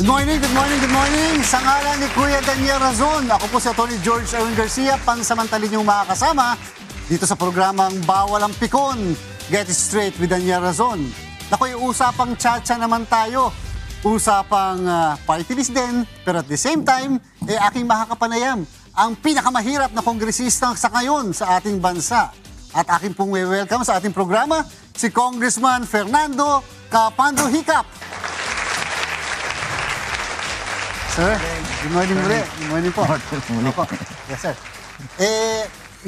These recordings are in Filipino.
Good morning, good morning, good morning. Sa ngalan ni Kuya Daniel Razon, ako po si Atty. George Erwin Garcia, pansamantalin niyong makakasama dito sa programang Bawal ang Pikon, Get It Straight with Daniel Razon. Nakoy, usapang tsa-tsa naman tayo. Usapang party list din, pero at the same time, aking makakapanayam ang pinakamahirap na kongresista sa ngayon sa ating bansa. At aking pong welcome sa ating programa, si Congressman Fernando Capando Hicap. Sir, good morning muli. Good morning po. Opo. Yes, sir.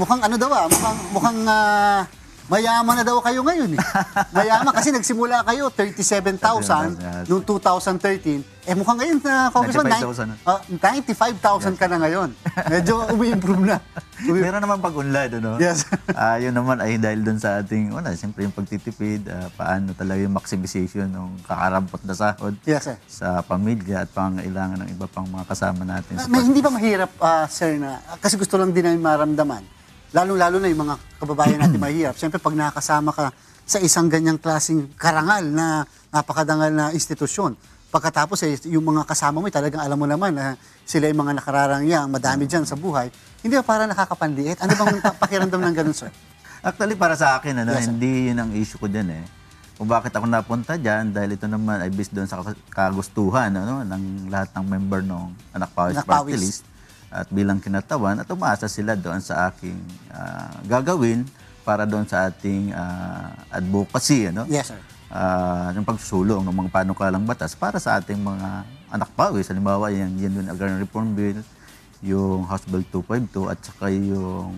Mukhang ano daw mukhang mayaman na daw kayo ngayon eh. Mayaman kasi nagsimula kayo 37,000 noong 2013. Mukhang ngayon na Congressman 95,000 ka na ngayon. Medyo umi-improve na. Meron naman pag-unlad, ano? Yes. Yun naman ay dahil dun sa ating, siyempre yung pagtitipid, paano talaga yung maximization ng kakarampot na sahod sa pamilya at pangailangan ng iba pang mga kasama natin. Hindi ba mahirap, sir, na kasi gusto lang din namin maramdaman, lalong-lalo na yung mga kababayan natin mahirap. Siyempre, pag nakasama ka sa isang ganyang klaseng karangal na napakadangal na institusyon, pagkatapos yung mga kasama mo, talagang alam mo naman na sila yung mga nakararangyang, madami dyan sa buhay, hindi ba para nakakapanliit? Ano bang pakiramdam ng ganun, sir? Actually, para sa akin, hindi yun ang issue ko dyan eh. Kung bakit ako napunta dyan, dahil ito naman ay based doon sa kagustuhan ng lahat ng member ng Anak Pawis Party List at bilang kinatawan, at umaasa sila doon sa aking gagawin para doon sa ating advocacy, Yes, sir. Yung pagsusulong ng mga panukalang batas para sa ating mga anak pawis. Halimbawa, yung Agrarian Reform Bill, yung House Bill 252, at saka yung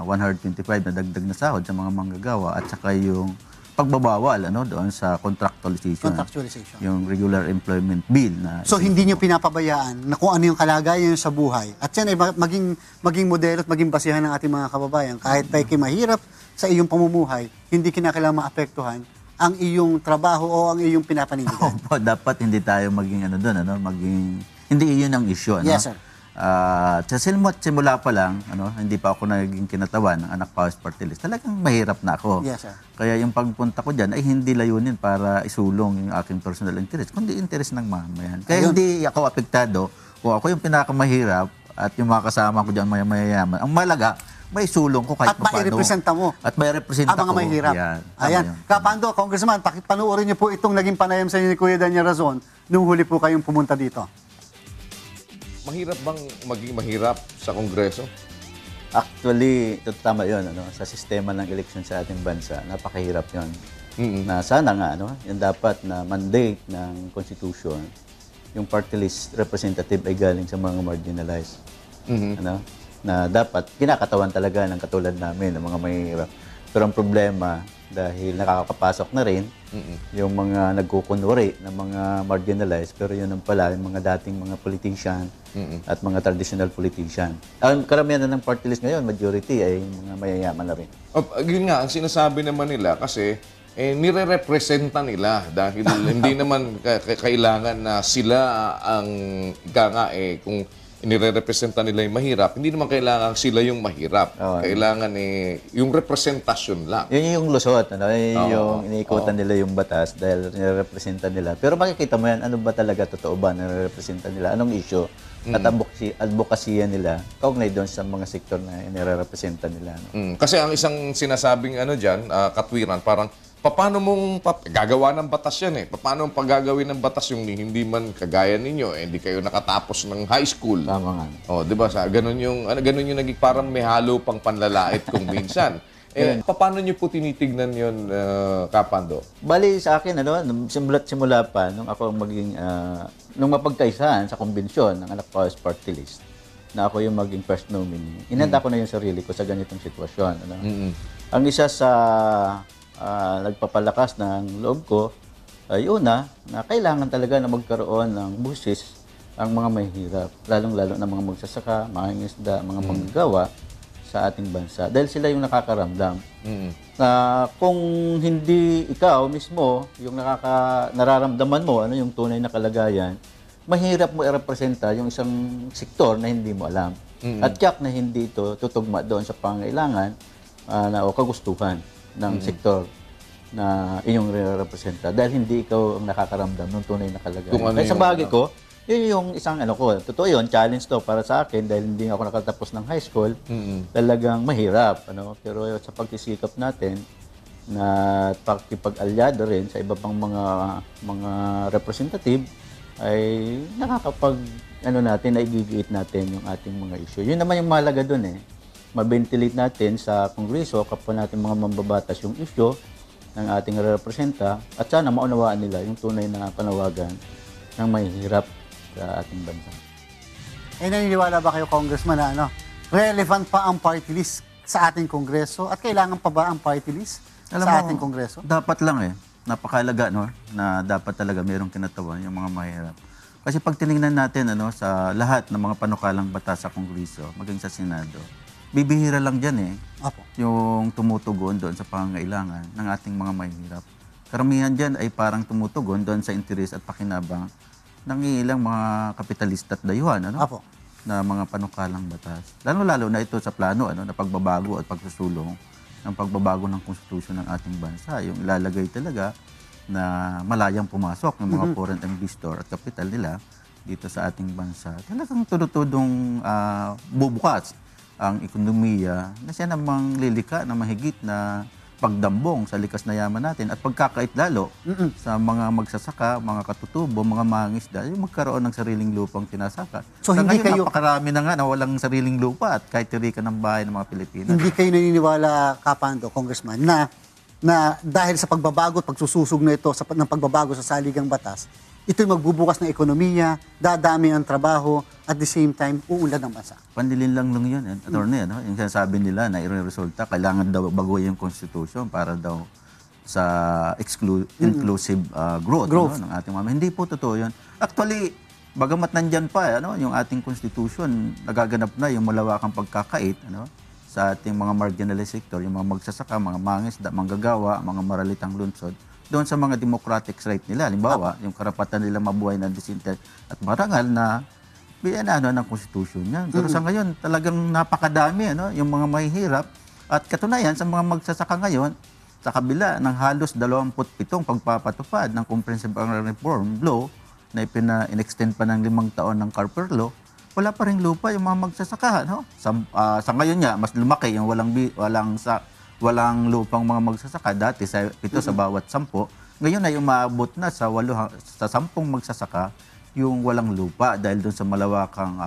125 na dagdag na sahod sa mga manggagawa, at saka yung pagbabawal doon sa contractualization. Yung Regular Employment Bill. So, hindi nyo pinapabayaan na kung ano yung kalagayan nyo sa buhay. At yan ay maging modelo at maging basihan ng ating mga kababayan. Kahit pa mahirap sa iyong pamumuhay, hindi kinakailangan maapektuhan ang iyong trabaho o ang iyong pinapanindigan. Opo, dapat hindi tayo maging hindi iyon ang issue. Yes, sir. Sa simula pa lang, hindi pa ako naging kinatawan ng Anak Pawis Party List. Talagang mahirap na ako. Yes, sir. Kaya yung pagpunta ko dyan ay hindi layunin para isulong yung aking personal interest, kundi interest ng mamayan. Kaya hindi ako apektado kung ako yung pinakamahirap at yung mga kasama ko dyan mayayaman. Ang malaga, may sulong ko kahit paano. At mairepresenta mo. At mairepresenta ko. Ang mga mahirap. Ayan. Capando, Congressman, pakipanoorin niyo po itong naging panayam sa inyo ni Kuya Daniel Razon nung huli po kayong pumunta dito. Mahirap bang maging mahirap sa Kongreso? Actually, tama yun. Sa sistema ng eleksyon sa ating bansa, napakahirap yun. Na sana nga, yung dapat na mandate ng Constitution, yung party list representative ay galing sa mga marginalized. Na dapat kinakatawan talaga ng katulad namin, ng mga mahirap. Pero ang problema, dahil nakakapasok na rin yung mga nagkukunwari ng mga marginalized, pero yun ang pala, yung mga dating mga politician at mga traditional politician. Ang karamihan na ng party list ngayon, majority ay mga mayayaman na rin. Yun nga, ang sinasabi naman nila kasi nire-representa nila dahil hindi naman kailangan na sila ang kung nire-representa nila yung mahirap, hindi naman kailangan sila yung mahirap. Kailangan yung representasyon lang. Yun yung lusot, yung iniikutan nila yung batas dahil nire-representa nila. Pero makikita mo yan, ano ba talaga totoo ba nire-representa nila? Anong issue at advokasya nila kaugnay doon sa mga sektor na nire-representa nila? Kasi ang isang sinasabing dyan, katwiran, parang paano mong gagawa ng batas yan eh? Paano ang paggagawin ng batas yung hindi man kagaya ninyo, hindi kayo nakatapos ng high school. Tama nga. Di ba? Ganun yung naging parang may halo pang panlalait kung minsan. Paano nyo po tinitignan yun, Capando? Bali sa akin, simula pa, nung ako nung mapagkaisahan sa konbensyon ng Anak Pawis Party List, na ako yung maging first nominee, inanda ko na yung sarili ko sa ganitong sitwasyon. Ang isa sa nagpapalakas ng loob ko ay una, na kailangan talaga na magkaroon ng busis ang mga mahihirap, lalong-lalo na mga magsasaka, mga isda, mga manggagawa sa ating bansa. Dahil sila yung nakakaramdam. Na kung hindi ikaw mismo, yung nararamdaman mo, yung tunay na kalagayan, mahirap mo i-representa yung isang sektor na hindi mo alam. At tiyak na hindi ito tutugma doon sa pangailangan o kagustuhan ng sektor na inyong representa dahil hindi ikaw ang nakakaramdam ng tunay na kalagayan. Kaya sa bagay ko, Yun yung isang ano ko. Totoo yun, challenge to para sa akin dahil hindi ako nakatapos ng high school. Talagang mahirap. Pero sa pagsisikap natin na pakipag-alyado rin sa iba pang mga representative ay nakakapag naigigiit natin yung ating mga issue. Yun naman yung mahalaga doon ma-ventilate natin sa Kongreso kapwa natin mga mambabatas yung issue ng ating representa at sana maunawaan nila yung tunay na panawagan ng mahihirap sa ating bansa. Naniniwala ba kayo, Congressman, na relevant pa ang party list sa ating Kongreso at kailangan pa ba ang party list sa ating Kongreso? Dapat lang napakahalaga na dapat talaga mayroong kinatawan yung mga mahirap. Kasi pag tinignan natin sa lahat ng mga panukalang batas sa Kongreso, maging sa Senado, bibihira lang dyan Apo. yung tumutugon doon sa pangangailangan ng ating mga mahirap. Karamihan dyan ay parang tumutugon doon sa interes at pakinabang ng ilang mga kapitalista at dayuhan Apo. na mga panukalang batas. Lalo-lalo na ito sa plano na pagbabago at pagsusulong ng pagbabago ng konstitusyon ng ating bansa. Yung ilalagay talaga na malayang pumasok ng mga foreign investor at kapital nila dito sa ating bansa. Talagang tudong-tudong bubukas ang ekonomiya na siya namang lilika na mahigit na pagdambong sa likas na yaman natin at pagkakait lalo sa mga magsasaka, mga katutubo, mga mangingisda, yung magkaroon ng sariling lupang tinasaka. So, sa hindi ngayon, kayo napakarami na nga na walang sariling lupa at kahit tirika ng bahay ng mga Pilipinas. hindi kayo naniniwala, Kapando, Congressman, na dahil sa pagbabago at pagsususog na ito ng pagbabago sa saligang batas, ito'y magbubukas ng ekonomiya, dadami ang trabaho, at the same time, uunlad ang bansa. Pandilin lang yun, attorney, yung sinasabi nila na i-resulta, kailangan daw baguhin yung constitution para daw sa inclusive growth. Ng ating mga. Hindi po totoo yun. Actually, bagamat nandyan pa, yung ating constitution, nagaganap na yung malawakang pagkakait, sa ating mga marginalized sector, yung mga magsasaka, mga mangingisda, manggagawa, mga maralitang lungsod, doon sa mga democratic right nila. Halimbawa, yung karapatan nila mabuhay na disente at marangal na binanano ng konstitusyon niya. Pero sa ngayon, talagang napakadami yung mga mahihirap. At katunayan, sa mga magsasaka ngayon, sa kabila ng halos 27 pagpapatupad ng Comprehensive Agrarian Reform Law na in-extend pa ng 5 taon ng Carper Law, wala pa rin lupa yung mga magsasaka. Sa ngayon nga, mas lumaki yung walang lupang mga magsasaka. Dati, 7 sa bawat 10. Ngayon ay umabot na sa 10 magsasaka yung walang lupa dahil doon sa malawakang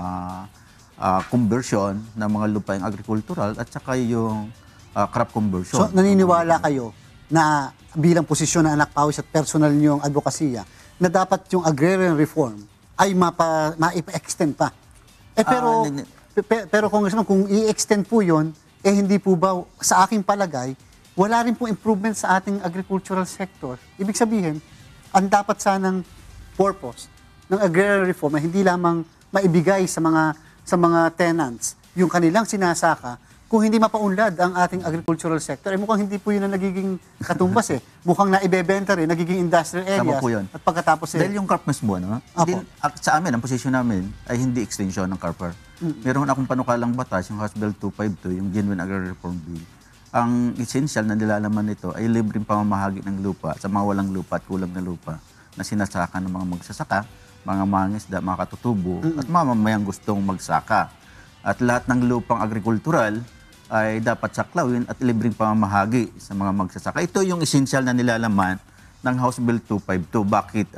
conversion ng mga lupaing agricultural at saka yung crop conversion. So, naniniwala kayo na bilang posisyon ng anak pawis at personal niyong advokasya na dapat yung agrarian reform ay maipa-extend pa. Pero Congressman, kung i-extend po yun, hindi po ba, sa aking palagay, wala rin po improvement sa ating agricultural sector. Ibig sabihin, ang dapat sanang purpose ng agrarian reform ay hindi lamang maibigay sa mga tenants yung kanilang sinasaka, kung hindi mapaunlad ang ating agricultural sector, mukhang hindi po yun ang nagiging katumbas Mukhang naibebenta rin, nagiging industrial areas. At pagkatapos dahil yung CARP mismo, sa amin, ang posisyon namin ay hindi extension ng CARP. Meron akong panukalang batas, yung House Bill 252, yung Genuine Agrarian Reform Bill. Ang essential na nilalaman nito ay libreng pamamahagi ng lupa sa mga walang lupa at kulang na lupa na sinasaka ng mga magsasaka, mga mangingisda, mga katutubo, at mamamayang gustong magsaka. At lahat ng lupang agrikultural ay dapat saklawin at libreng pamamahagi sa mga magsasaka. Ito yung essential na nilalaman ng House Bill 252. Bakit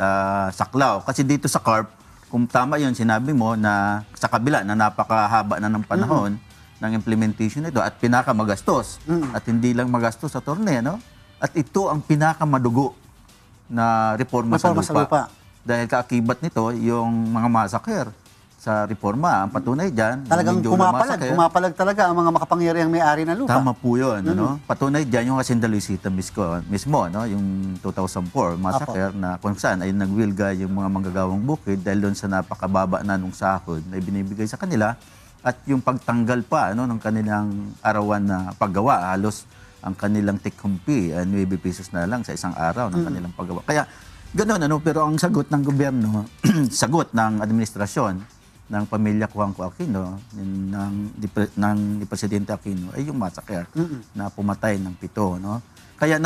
saklaw? Kasi dito sa CARP, kung tama yun, sinabi mo na sa kabila na napakahaba na ng panahon ng implementation nito at pinakamagastos. At hindi lang magastos sa torne, At ito ang pinakamadugo na reforma sa lupa. Dahil kaakibat nito yung mga massacre sa reforma. Ang patunay dyan, talagang pumapalag talaga ang mga makapangyarihang may-ari ng lupa. Tama po yun. Patunay dyan yung Hacienda Luisita mismo, yung 2004 massacre na kung saan ay nagwilga yung mga manggagawang bukid dahil doon sa napakababa na nung sahod na ibinibigay sa kanila at yung pagtanggal pa ng kanilang arawan na paggawa. Halos ang kanilang take-home fee, 9 pesos na lang sa isang araw ng kanilang paggawa. Kaya gano'n, pero ang sagot ng gobyerno, sagot ng administrasyon, ng pamilya Juanco Aquino, ni Presidente Aquino, ay yung massacre na pumatay ng 7. Kaya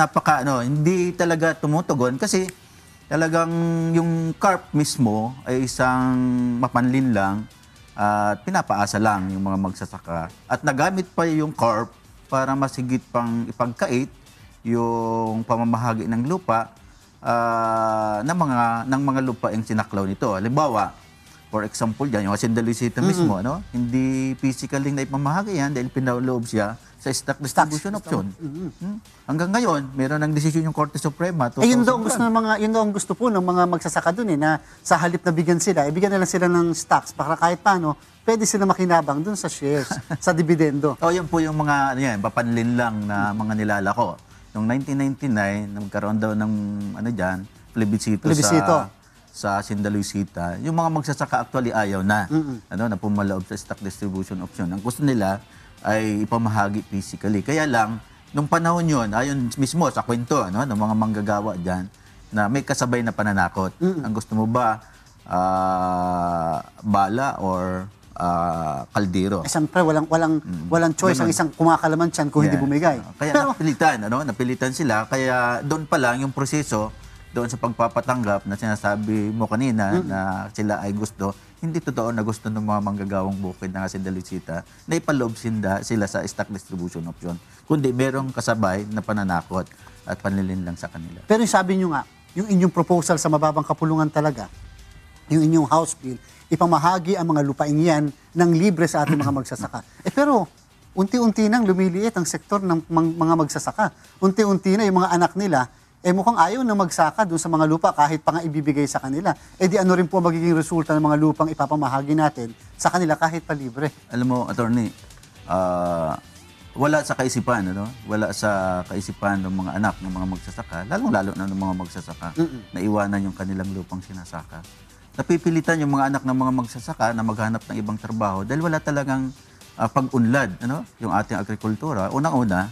hindi talaga tumutugon kasi talagang yung carp mismo ay isang mapanlin lang at pinapaasa lang yung mga magsasaka. At nagamit pa yung carp para masigit pang ipagkait yung pamamahagi ng lupa ng mga lupaing sinaklaw nito. Halimbawa, for example, yan, yung Hacienda Luisita mismo, ano? Hindi physically na ipamahagi yan dahil pinaloob siya sa stock distribution option. Hanggang ngayon, meron ng desisyon yung Korte Suprema. Yun daw ang gusto po ng mga magsasaka dun na sa halip na bigyan sila, ibigyan na lang sila ng stocks para kahit paano, pwede sila makinabang dun sa shares, sa dividendo. Yan po yung mga, papanlin lang na mga nilalako. Noong 1999, nagkaroon daw ng, plebiscito. Sa Hacienda Luisita, yung mga magsasaka actually ayaw na, na pumaloob sa stock distribution option. Ang gusto nila ay ipamahagi physically. Kaya lang, nung panahon yun, ayon mismo sa kwento ng mga manggagawa dyan, na may kasabay na pananakot. Ang gusto mo ba, bala or kaldero? Siyempre, walang choice ang isang kumakalaman tiyan kung hindi bumigay. Kaya napilitan sila. Kaya doon pa lang yung proseso, doon sa pagpapatanggap na sinasabi mo kanina na sila ay gusto, hindi totoo na gusto ng mga manggagawang bukid ng Hacienda Luisita na ipaloob sila sa stock distribution option. Kundi merong kasabay na pananakot at panlilin lang sa kanila. Pero yung sabi nyo nga, yung inyong proposal sa mababang kapulungan talaga, yung inyong House Bill, ipamahagi ang mga lupaing yan ng libre sa ating mga magsasaka. Pero unti-unti nang lumiliit ang sektor ng mga magsasaka. Unti-unti na yung mga anak nila, mukhang ayaw na magsaka doon sa mga lupa kahit pa nga ibibigay sa kanila. Di ano rin po magiging resulta ng mga lupang ipapamahagi natin sa kanila kahit pa libre. Alam mo, attorney, wala sa kaisipan, wala sa kaisipan ng mga anak ng mga magsasaka, lalong-lalo na ng mga magsasaka, na iwanan yung kanilang lupang sinasaka. Napipilitan yung mga anak ng mga magsasaka na maghanap ng ibang trabaho dahil wala talagang pag-unlad, yung ating agrikultura. Unang-una,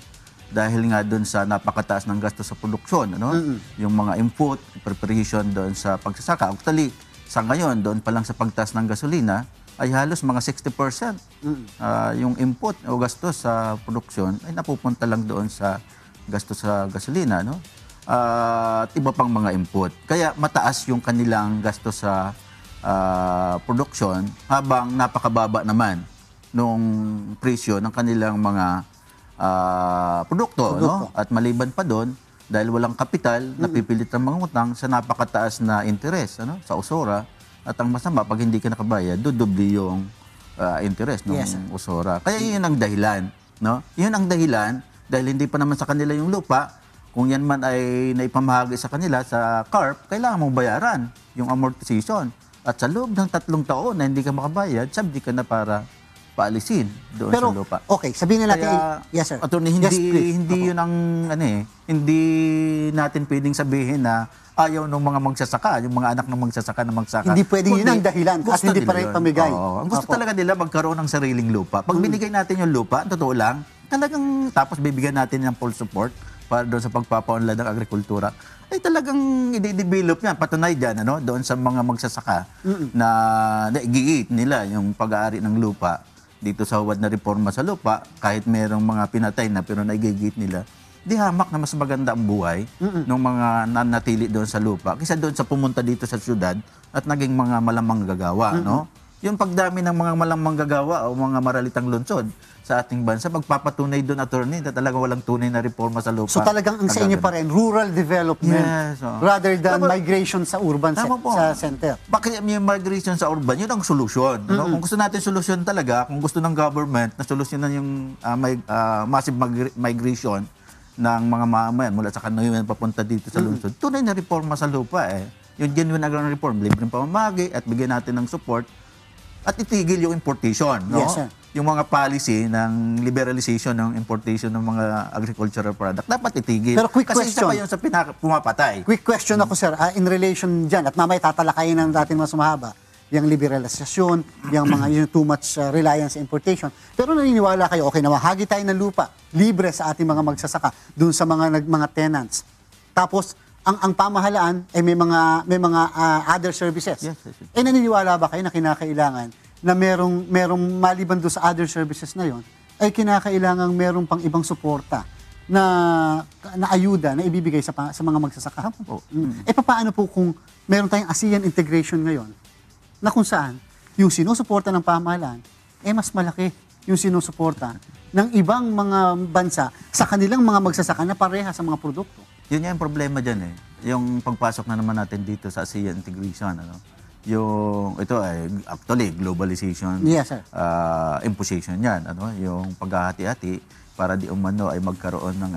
dahil nga doon sa napakataas ng gasto sa produksyon, yung mga input, preparation doon sa pagsasaka. Actually, sa ngayon, doon pa lang sa pagtaas ng gasolina, ay halos mga 60% yung input o gasto sa produksyon ay napupunta lang doon sa gasto sa gasolina, at iba pang mga input. Kaya mataas yung kanilang gasto sa produksyon habang napakababa naman nung presyo ng kanilang mga produkto. At maliban pa doon, dahil walang kapital, napipilit ang mga utang sa napakataas na interest sa usura. At ang masama, pag hindi ka nakabayad, dudubli yung interest ng usura. Kaya yun ang dahilan. Yun ang dahilan, dahil hindi pa naman sa kanila yung lupa, kung yan man ay naipamahagi sa kanila sa CARP, kailangan mong bayaran yung amortization. At sa loob ng 3 taon na hindi ka makabayad, sabdi ka na para paalisin doon sa lupa. Okay, sabihin na natin, yes sir. Attorney, hindi yun ang, hindi natin pwedeng sabihin na ayaw ng mga magsasaka, yung mga anak ng magsasaka na magsaka. Hindi pwedeng yun ang dahilan at hindi pa rin pamigay. Ang gusto talaga nila magkaroon ng sariling lupa. Pag binigay natin yung lupa, totoo lang, talagang tapos bibigyan natin ng full support para doon sa pagpapaunlad ng agrikultura, ay talagang i-develop yan, patunay dyan, doon sa mga magsasaka na naigiit nila yung pag-aari ng lupa dito sa huwad na reforma sa lupa, kahit merong mga pinatay na pero naigigit nila, di hamak na mas maganda ang buhay ng mga nanatili doon sa lupa kaysa doon sa pumunta dito sa syudad at naging mga malamang gagawa. Yung pagdami ng mga malamang gagawa o mga maralitang lungsod sa ating bansa, magpapatunay doon, attorney, na talagang walang tunay na reforma sa lupa. So talagang ang sa inyo pa rin, rural development rather than migration sa urban sa center. Bakit yung migration sa urban, yun ang solusyon. Kung gusto natin solusyon talaga, kung gusto ng government na solusyonan yung massive migration ng mga mamamayan mula sa Kanoyman papunta dito sa lungsod, tunay na reforma sa lupa yung genuine agrarian reform, libreng pamamagi at bigyan natin ng support at itigil yung importation, Yes, sir. Yung mga policy ng liberalization ng importation ng mga agricultural product, dapat itigil. Pero quick kasi question. isa pa yun sa pumapatay. Quick question ako, sir, in relation dyan, at mamaya tatalakayin ng dating mas mahaba, yung liberalisasyon, yung too much reliance sa importation. Pero naniniwala kayo, okay, nawahagi tayo ng lupa, libre sa ating mga magsasaka, dun sa mga tenants. Tapos, ang pamahalaan ay may mga other services. Yes. Naniniwala ba kayo na kinakailangan na merong maliban doon sa other services na yon ay kinakailangan merong pang ibang suporta na ayuda na ibibigay sa mga magsasaka. Paano po kung meron tayong ASEAN integration ngayon na kung saan yung sinusuporta ng pamahalaan mas malaki yung sinusuporta ng ibang mga bansa sa kanilang mga magsasaka na pareha sa mga produkto. Yun yung problema dyan eh. Yung pagpasok na naman natin dito sa ASEAN integration, ito ay actually globalization, Yes, sir. imposition yan, yung paghahati-hati para di umano ay magkaroon ng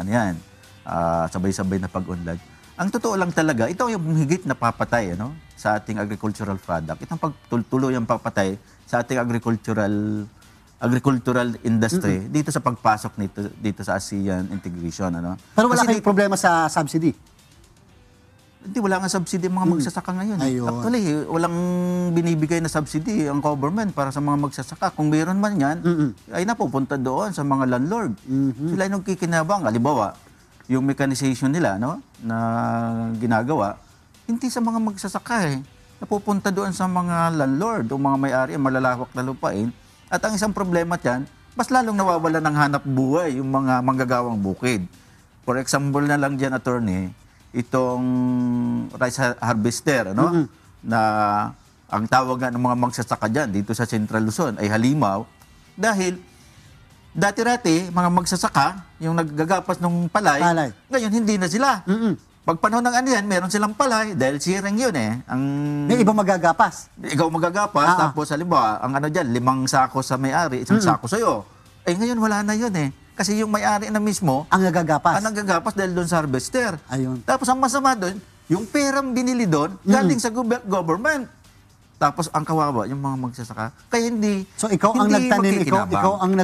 sabay-sabay na pag-unlad. Ang totoo lang talaga, ito yung higit na papatay sa ating agricultural product. Itong pagtultuloy ang papatay sa ating agricultural industry dito sa pagpasok dito sa ASEAN integration. Pero wala kayong problema sa subsidy? Hindi, wala nga subsidy ang mga magsasaka ngayon. Ayun. Actually, walang binibigay na subsidy ang government para sa mga magsasaka. Kung mayroon man yan, ay napupunta doon sa mga landlord. Sila yung kikinabang. Halimbawa, yung mechanization nila na ginagawa, hindi sa mga magsasaka napupunta doon sa mga landlord o mga may-ari, malalawak na lupain. At ang isang problema dyan, mas lalong nawawala ng hanap buhay yung mga manggagawang bukid. For example na lang dyan, attorney, itong rice harvester, na ang tawag nga ng mga magsasaka dyan dito sa Central Luzon ay halimaw dahil dati-rati, mga magsasaka, yung naggagapas ng palay, ngayon hindi na sila. Pag panahon ng meron silang palay dahil siring yun May iba magagapas. Ikaw magagapas, tapos halimbawa, ang 5 sako sa may-ari, 1 sako sa'yo. Ngayon wala na yun Kasi yung may-ari na mismo, ang nagagapas. Ang nagagapas dahil doon sa harvester. Ayun. Tapos ang masama doon, yung perang binili doon, galing sa government. Tapos ang kawawa, yung mga magsasaka. Kaya hindi So ikaw ang nagtanim, ikaw ang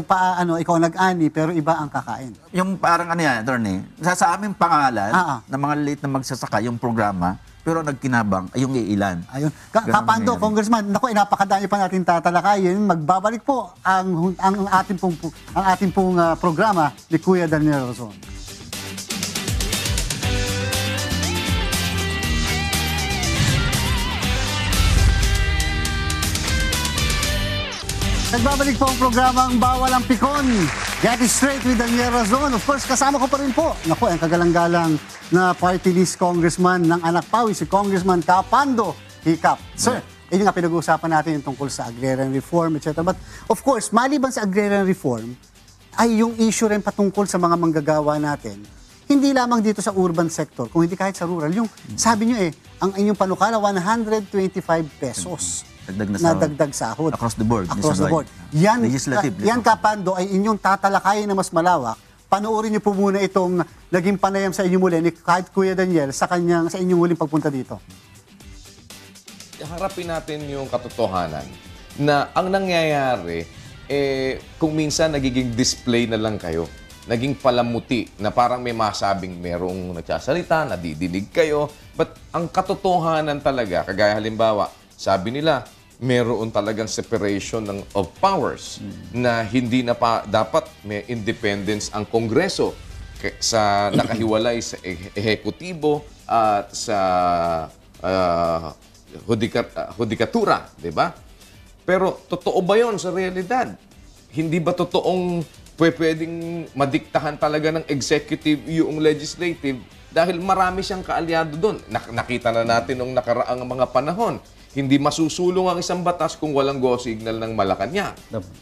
ikaw ang nag-ani, pero iba ang kakain. Yung parang attorney, sa aming pangalan, ng mga late na magsasaka, yung programa, pero nagkinabang ay yung iilan. Ayun. Kapando, Congressman, napakadami pa natin tatalakayin. Magbabalik po ang ating pong programa ni Kuya Daniel Razon. Nagbabalik po ang programang Bawal ang Pikon. Get it straight with Daniel Razon. Of course, kasama ko pa rin po. Naku, ang kagalang-galang na party list congressman ng anak pawi, si Congressman Capando Hicap. Sir, yun nga pinag-uusapan natin yung tungkol sa agrarian reform, etc. But of course, maliban sa agrarian reform, ay yung issue rin patungkol sa mga manggagawa natin. Hindi lamang dito sa urban sector, kung hindi kahit sa rural. Yung, sabi nyo ang inyong panukala, 125 pesos. Dagdag sahod. Across the board. Across the board. Yan, Capando, ay inyong tatalakayin na mas malawak. Panoorin niyo po muna itong naging panayam sa inyo muli ni kahit Kuya Daniel sa inyong huling pagpunta dito. Harapin natin yung katotohanan na ang nangyayari, kung minsan nagiging display na lang kayo, naging palamuti na parang may masabing merong nagsasalita, nadidinig kayo. But ang katotohanan talaga, kagaya halimbawa, sabi nila, meron talagang separation of powers na hindi na pa dapat may independence ang Kongreso sa nakahiwalay sa ehekutibo at sa hudikatura, di ba? Pero totoo ba yon sa realidad? Hindi ba totoong pwedeng madiktahan talaga ng executive yung legislative dahil marami siyang kaalyado doon. Nakita na natin nung nakaraang mga panahon. Hindi masusulong ang isang batas kung walang go signal ng Malacanang.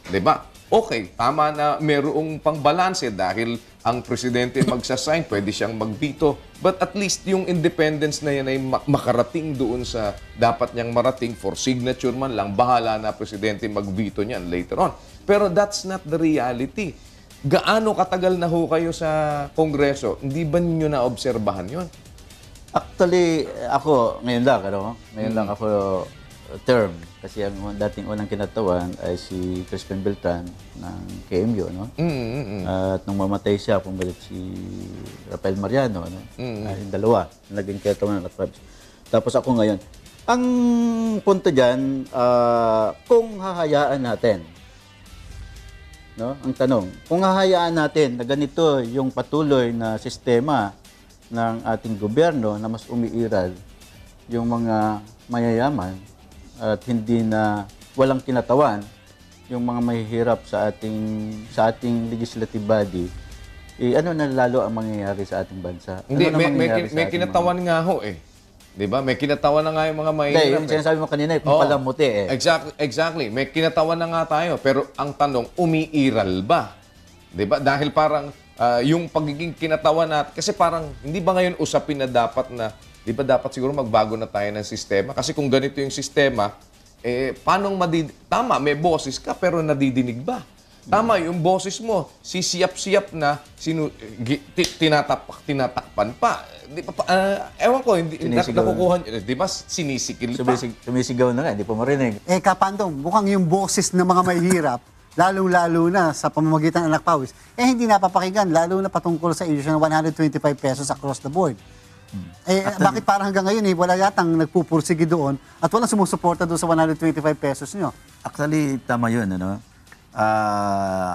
Diba? Okay, tama na mayroong pangbalanse dahil ang presidente magsasign, pwede siyang magbito. But at least yung independence na yan ay makarating doon sa dapat niyang marating for signature man lang. Bahala na presidente magbito niyan later on. Pero that's not the reality. Gaano katagal na ho kayo sa Kongreso? Hindi ba ninyo na-obserbahan yon? Actually, ako, ngayon lang ako term. Kasi ang dating unang kinatawan ay si Crispin Beltran ng KMU, At nung mamatay siya, pumalit si Rafael Mariano, yung dalawa, naging kinatawan ng Tribes. Tapos ako ngayon. Ang punto dyan, kung hahayaan natin, ang tanong, kung hahayaan natin na ganito yung patuloy na sistema ng ating gobyerno na mas umiiral yung mga mayayaman at hindi na walang kinatawan yung mga mahihirap sa ating legislative body, ano na lalo ang mangyayari sa ating bansa? Hindi, ano na mangyayari sa may ating kinatawan nga ho eh. 'Di ba? May kinatawan na nga yung mga Hindi, mahihirap. yung sinasabi mo kanina, kung Oo. palamuti eh. Exactly. May kinatawan na nga tayo. Pero ang tanong, umiiral ba? 'Di ba? Dahil parang yung pagiging kinatawan natin, kasi parang hindi ba ngayon usapin na dapat na, 'di ba dapat siguro magbago na tayo ng sistema? Kasi kung ganito yung sistema, paano tama, may boses ka pero nadidinig ba? Tama, yung boses mo, sisiyap-siyap na, tinatakpan pa. Di pa, ewan ko, hindi Sinisigaw. nakukuha, di ba sinisikil pa? Sumisigaw na nga, hindi pa marinig. Kapandong, mukhang yung boses ng mga mahihirap, lalong-lalo na sa pamamagitan ng anak pawis, hindi napapakinggan, lalo na patungkol sa issue ng 125 pesos across the board. Bakit parang hanggang ngayon wala yatang nagpupursige doon at walang sumusuporta doon sa 125 pesos nyo? Actually, tama yun, ano?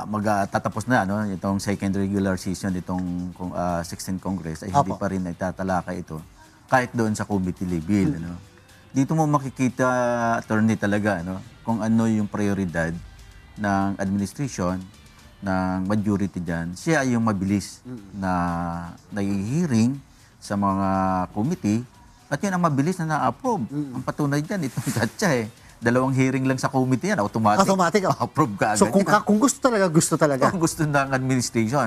Magtatapos na itong second regular season itong 16th Congress ay hindi Apo. pa rin nagtatalakay ito kahit doon sa committee level. Ano? Dito mo makikita, attorney, talaga kung ano yung prioridad ng administration, ng majority dyan. Siya yung mabilis na nag-hearing sa mga committee at yun ang mabilis na na-approve. Ang patunay dyan, itong gatsa 2 hearing lang sa committee yan, automatic. Approve ka agad. So kung gusto talaga, gusto talaga. Kung gusto ng administration.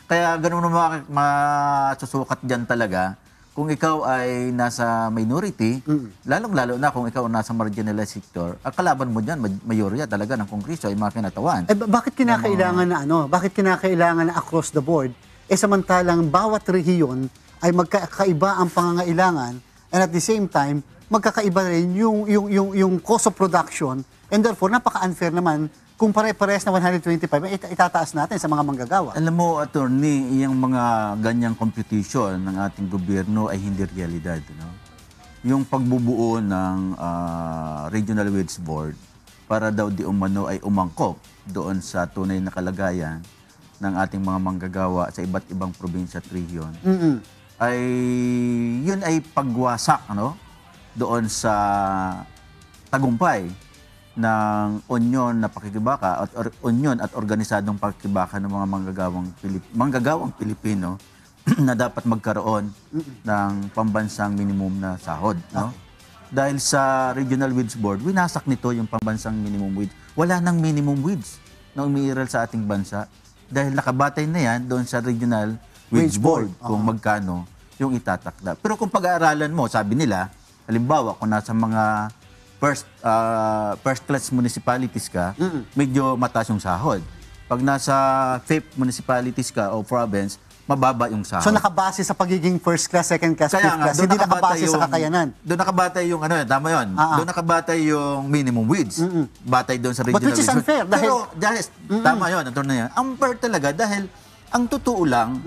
Kaya ganun naman masusukat dyan talaga. Kung ikaw ay nasa minority, lalong-lalo na kung ikaw nasa marginalized sector, ang kalaban mo dyan, mayorya talaga ng Kongreso ay mga kinatawan. Bakit kinakailangan bakit kinakailangan na across the board? Samantalang bawat rehiyon ay magkakaiba ang pangangailangan and at the same time, magkakaiba rin yung cost of production and therefore napaka-unfair naman kung pare-pares na 125 itataas natin sa mga manggagawa. Alam mo, attorney, yung mga ganyang computation ng ating gobyerno ay hindi realidad. Yung pagbubuo ng Regional Wage Board para daw di umano ay umangkop doon sa tunay na kalagayan ng ating mga manggagawa sa iba't ibang probinsya at region, ay yun ay pagwasak doon sa tagumpay ng unyon na pakikibaka at unyon at organisadong pakikibaka ng mga manggagawang Pilipino na dapat magkaroon ng pambansang minimum na sahod. Dahil sa Regional Wage Board, winasak nito yung pambansang minimum wage. Wala nang minimum wage na umiiral sa ating bansa dahil nakabatay na yan doon sa Regional Wage Board kung magkano yung itatakda. Pero kung pag-aaralan mo, sabi nila, halimbawa, kung nasa mga first class municipalities ka, medyo mataas yung sahod. Pag nasa fifth municipalities ka o province, mababa yung sahod. So nakabase sa pagiging first class, second class, fifth class, hindi nakabase sa kakayanan. Doon nakabatay yung tama yun. Doon nakabatay yung minimum wage. Batay doon sa regional But which is unfair. Pero tama yun, unfair talaga dahil ang totoo lang,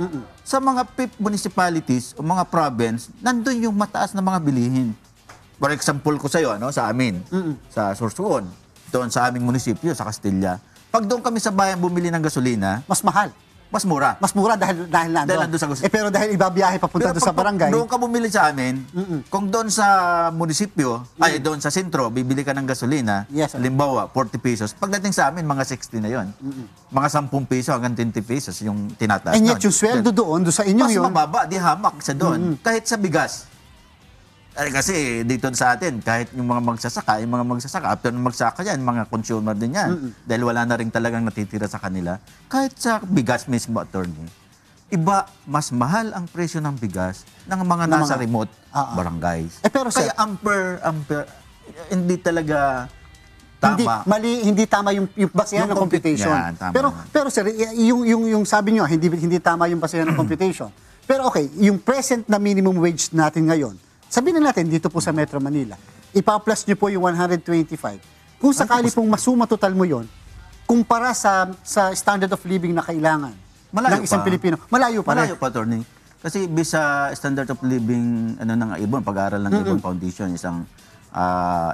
sa mga fifth municipalities o mga province, nandun yung mataas na mga bilihin. For example ko sa'yo, sa amin, sa Sorsogon, doon sa aming munisipyo, sa Castilla. Pag doon kami sa bayan bumili ng gasolina, mas mahal. Mas mura. Mas mura dahil nandun sa gasolina. pero dahil ibabiyahe papunta doon sa barangay. Doon ka bumili sa amin, kung doon sa munisipyo, ay doon sa sentro, bibili ka ng gasolina, halimbawa, 40 pesos. Pagdating sa amin, mga 60 na yon. Mga 10 peso hanggang 20 pesos yung tinataas. And yet, yung sweldo doon sa inyo mas yun. Mas mababa, di hamak sa doon. Kahit sa bigas. Kasi dito sa atin, kahit yung mga magsasaka, after ng magsasaka yan, mga consumer din yan. Dahil wala na rin talagang natitira sa kanila. Kahit sa bigas mismo, attorney, iba, mas mahal ang presyo ng bigas ng mga nasa remote barangays. Pero kaya unfair, hindi talaga tama. Hindi tama yung basehan ng computation. Pero sir, yung sabi nyo, hindi tama yung basehan ng computation. Pero okay, yung present na minimum wage natin ngayon, sabihin na natin dito po sa Metro Manila, ipa-plus nyo po yung 125. Kung sakali pong masuma total mo yon, kumpara sa standard of living na kailangan ng isang Pilipino, malayo pa rin. Malayo pa, attorney. Kasi bisa standard of living ng Ibon, pag-aaral ng Ibon Foundation, isang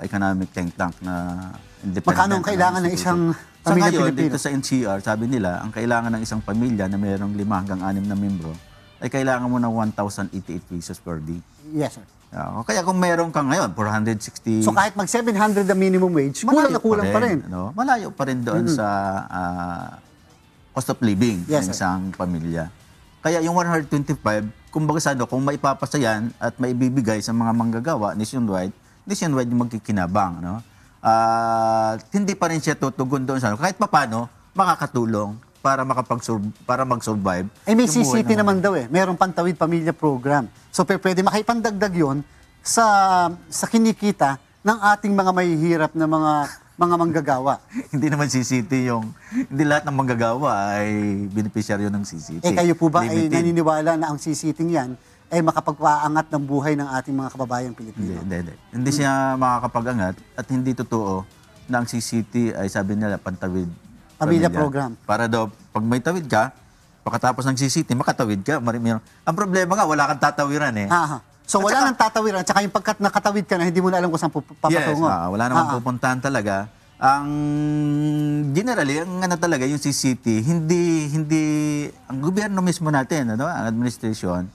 economic think tank na independent. Magkano ang kailangan ng isang pamilya Pilipino? Dito sa NCR, sabi nila, ang kailangan ng isang pamilya na mayroong 5 hanggang 6 na membro, ay kailangan mo ng 1,088 pesos per day. Yes, sir. Kaya kung meron ka ngayon, 460... So kahit mag 700 na minimum wage, kulang na kulang pa rin. Malayo pa rin doon sa cost of living ng isang pamilya. Kaya yung 125, kumbaga sa ano, kung maipapasa yan at maibibigay sa mga manggagawa nationwide yung magkikinabang. No? Hindi pa rin siya tutugon doon sa ano. Kahit papano, makakatulong para mag-survive. May yung buhay CCT ng- naman daw Merong Pantawid Pamilya Program. So pwede makipandagdag yon sa kinikita ng ating mga mahihirap na mga manggagawa. Hindi naman CCT hindi lahat ng manggagawa ay beneficiaryo ng CCT. Kayo po ba ay Limited. naniniwala na ang CCT yan ay makapagpaangat ng buhay ng ating mga kababayang Pilipino? Hindi. Hindi siya makakapag-angat at hindi totoo na ang CCT ay sabi nila pantawid Pamilya program. Para daw, pag may tawid ka, pagkatapos ng CCT, makatawid ka. Ang problema nga, wala kang tatawiran eh. So At wala saka- nang tatawiran, tsaka yung pagkat nakatawid ka na, hindi mo na alam kung saan papatungo. Wala naman pupuntahan talaga. Ang generally, ang ano talaga, yung CCT, hindi, ang gobyerno mismo natin, ang administration,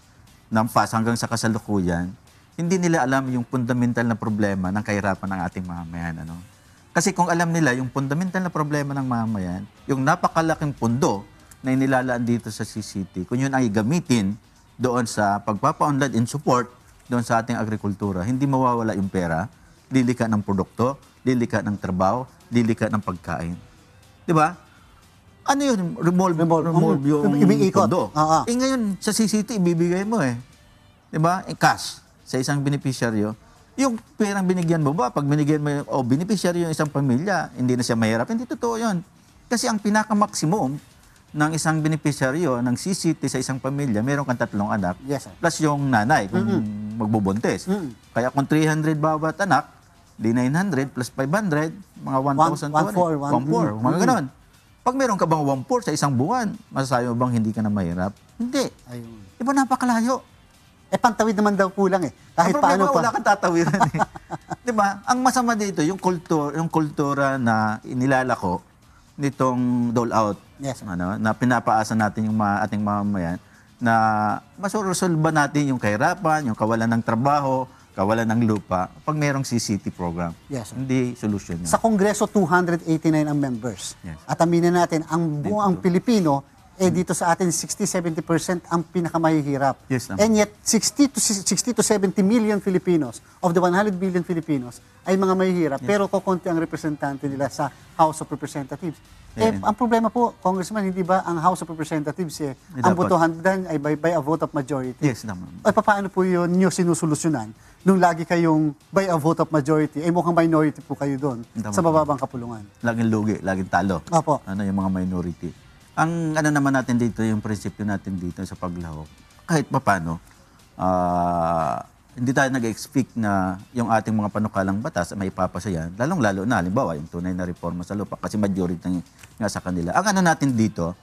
ng PAS hanggang sa kasalukuyan, hindi nila alam yung fundamental na problema ng kahirapan ng ating mamamayan. Kasi kung alam nila yung fundamental na problema ng mamamayan, yung napakalaking pundo na inilalaan dito sa CCT, kung yun ay gamitin doon sa pagpapa-unlad and support doon sa ating agrikultura, hindi mawawala yung pera, lilika ng produkto, lilika ng trabaho, lilika ng pagkain. Di ba? Ano yun? Remove yung Umiikot. pundo. Ngayon, sa CCT, ibibigay mo Di ba? Cash sa isang beneficiaryo. Yung perang binigyan mo ba, pag binigyan mo beneficiary yung isang pamilya, hindi na siya mahirap. Hindi totoo yun. Kasi ang pinaka-maximum ng isang beneficiaryo ng CCT sa isang pamilya, meron kang 3 anak, Yes, sir. plus yung nanay kung magbubuntis. Kaya kung 300 bawat anak, di 900 plus 500, mga 1,200. 1,400. Mga ganon. Pag meron ka bang 1,400 sa isang buwan, masasabi mo bang hindi ka na mahirap? Hindi. Ayun. Diba napakalayo? Pantawid naman daw po lang Kahit Ang problema, paano pa. wala kang tatawiran Di ba? Ang masama dito, yung kultura na inilalako nitong dole out, Yes, sir. na pinapaasa natin yung ating mamamayan, na masoresolba natin yung kahirapan, yung kawalan ng trabaho, kawalan ng lupa, pag mayroong CCT program. Yes, sir. Hindi solusyon yun. Sa Kongreso, 289 ang members. Yes. At aminin natin, ang buong Pilipino, dito sa atin, 60-70% ang pinakamahihirap. Yes, naman. And yet, 60 to 70 million Filipinos, of the 100 million Filipinos, ay mga mahihirap. Pero kukunti ang representante nila sa House of Representatives. Ang problema po, Congressman, hindi ba ang House of Representatives, ang dapat. botohan din ay by a vote of majority? Yes, naman. Ay, paano po yun nyo sinusolusyonan nung lagi kayong by a vote of majority? Mukhang minority po kayo doon Tama. sa bababang kapulungan. Laging lugi, laging talo. Opo. Yung mga minority. Ang naman natin dito, yung prinsipyo natin dito sa paglahok, kahit paano, hindi tayo nag-expect na yung ating mga panukalang batas may ipapasa yan, lalong-lalo na, halimbawa, yung tunay na reforma sa lupa, kasi majority nga sa kanila. Ang natin dito,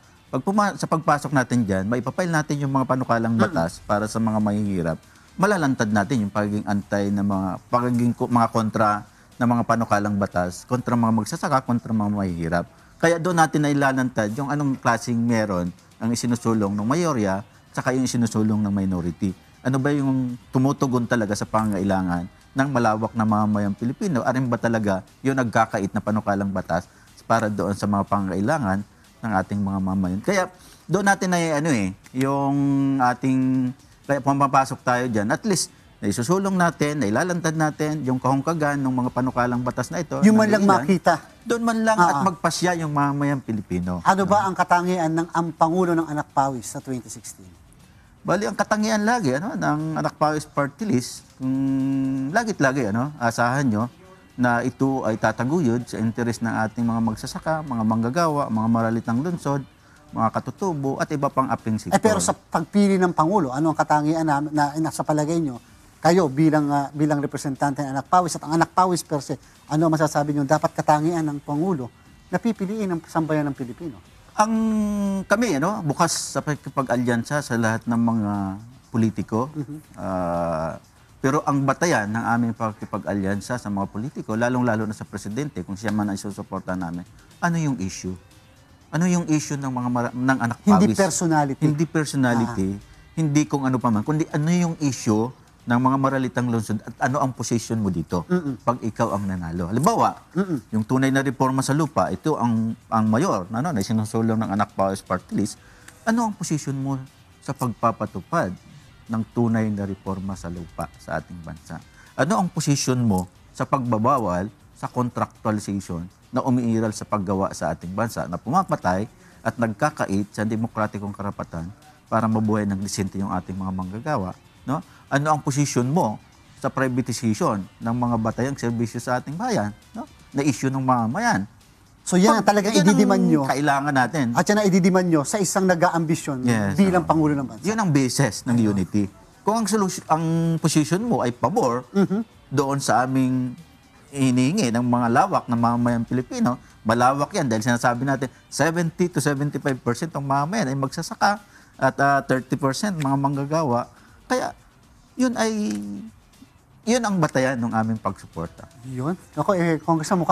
sa pagpasok natin dyan, maipapile natin yung mga panukalang batas para sa mga mahihirap, malalantad natin yung pagiging antay na mga kontra na mga panukalang batas, kontra mga magsasaka, kontra mga mahihirap. Kaya doon natin na ilalantad yung anong klaseng meron ang isinusulong ng mayorya saka yung isinusulong ng minority. Ano ba yung tumutugon talaga sa pangangailangan ng malawak na mamamayang Pilipino? Arin ba talaga yung nagkakait na panukalang batas para doon sa mga pangangailangan ng ating mga mamayan? Kaya doon natin na yung ating, kaya pumapasok tayo dyan, at least naisusulong natin, nailalantad natin yung kahungkagan ng mga panukalang batas na ito. Yung man lang makita. Doon man lang at magpasya yung mamamayang Pilipino. Ano ba ang katangian ng ang Pangulo ng Anak Pawis sa 2016? Bali, ang katangian lagi ng Anak Pawis Party List, lagit-lagi, asahan nyo na ito ay tataguyod sa interes ng ating mga magsasaka, mga manggagawa, mga maralitang lungsod, mga katutubo, at iba pang aping sektor. Pero sa pagpili ng Pangulo, ano ang katangian na nasa palagay nyo, kayo bilang representante ng Anak Pawis at ang Anak Pawis per se, ano masasabi nyo dapat katangian ng Pangulo na pipiliin ng sambayan ng Pilipino? Ang kami, bukas sa pag-alyansa sa lahat ng mga politiko. Pero ang batayan ng aming pag-alyansa sa mga politiko, lalong-lalo na sa presidente, kung siya man ang susuporta namin, ano yung issue? Ano yung issue ng ng Anak Pawis? Hindi personality. Hindi personality, hindi kung ano pa man, kundi ano yung issue ng mga maralitang lungsod at ano ang position mo dito pag ikaw ang nanalo. Halimbawa, yung tunay na reforma sa lupa, ito ang mayor na sinusulong ng Anak Pawis Party List, ano ang position mo sa pagpapatupad ng tunay na reforma sa lupa sa ating bansa. Ano ang posisyon mo sa pagbabawal sa contractualization na umiiral sa paggawa sa ating bansa na pumapatay at nagkakait sa demokratikong karapatan para mabuhay ng disente yung ating mga manggagawa? No? Ano ang posisyon mo sa privatization ng mga batayang serbisyo sa ating bayan, no? Na issue ng mamamayan? So yan ang talagang Yan ang ididiman nyo. kailangan natin. At yan ang ididiman nyo sa isang nag-aambisyon Yes, bilang Pangulo ng Bansa. Yun ang basis ng unity. Kung ang position mo ay pabor doon sa aming hinihingi ng mga lawak ng mamamayang Pilipino, malawak yan dahil sinasabi natin 70 to 75% ng mamamayan ay magsasaka at 30% mga manggagawa. Kaya yun ang batayan ng aming pagsuporta. Yun. Ako, Congressman,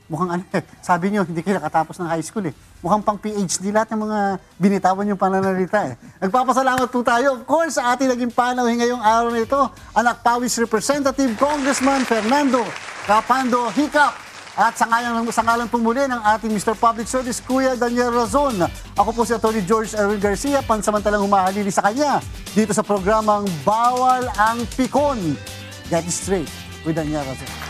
mukhang ano sabi niyo, hindi kayo nakatapos ng high school eh. Mukhang pang PhD lahat ng mga binitawan yung pananalita eh. Nagpapasalamat po tayo, of course, sa ating naging panauhin ngayong araw na ito, Anak Pawis Representative Congressman Fernando Capando Hicap. At sa ngalan po muli ng ating Mr. Public Service, Kuya Daniel Razon. Ako po si Atty. George Erwin Garcia, pansamantalang humahalili sa kanya dito sa programang Bawal ang Pikon. Get it straight with Daniel Razon.